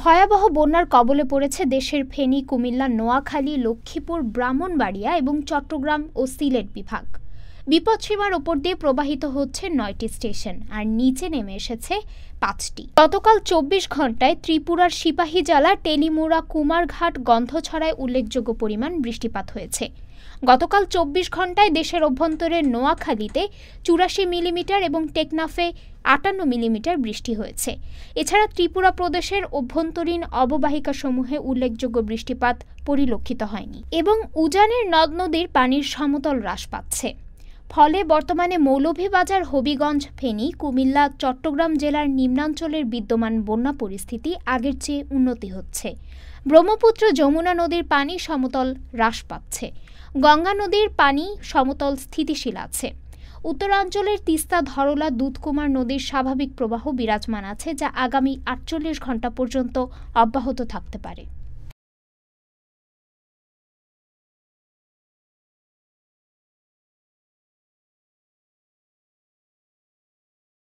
ভয়াবহ বন্যার কবলে পড়েছে দেশের ফেনী, কুমিল্লা, নোয়াখালী, লক্ষ্মীপুর, ব্রাহ্মণবাড়িয়া এবং চট্টগ্রাম ও সিলেট বিভাগ। বিপদসীমার ওপর দিয়ে প্রবাহিত হচ্ছে ৯টি স্টেশন, আর নিচে নেমে এসেছে ৫টি। গতকাল ২৪ ঘন্টায় ত্রিপুরার সিপাহীজলা, টেলিমুরা, কুমারঘাট, গন্ধছড়ায় উল্লেখযোগ্য পরিমাণ বৃষ্টিপাত হয়েছে। গতকাল ২৪ ঘন্টায় দেশের অভ্যন্তরে নোয়াখালীতে ৮৪ মিলিমিটার এবং টেকনাফে ৫৮ মিলিমিটার বৃষ্টি হয়েছে। এছাড়া ত্রিপুরা প্রদেশের অভ্যন্তরীণ অববাহিকাসমূহে উল্লেখযোগ্য বৃষ্টিপাত পরিলক্ষিত হয়নি এবং উজানের নদ নদীর পানির সমতল হ্রাস পাচ্ছে। ফলে বর্তমানে মৌলভীবাজার, হবিগঞ্জ, ফেনী, কুমিল্লা, চট্টগ্রাম জেলার নিম্নাঞ্চলের বিদ্যমান বন্যা পরিস্থিতি আগের চেয়ে উন্নতি হচ্ছে। ব্রহ্মপুত্র, যমুনা নদীর পানি সমতল হ্রাস পাচ্ছে। গঙ্গা নদীর পানি সমতল স্থিতিশীল আছে। উত্তরাঞ্চলের তিস্তা, ধরলা, দুধকুমার নদীর স্বাভাবিক প্রবাহ বিরাজমান আছে, যা আগামী ৪৮ ঘণ্টা পর্যন্ত অব্যাহত থাকতে পারে।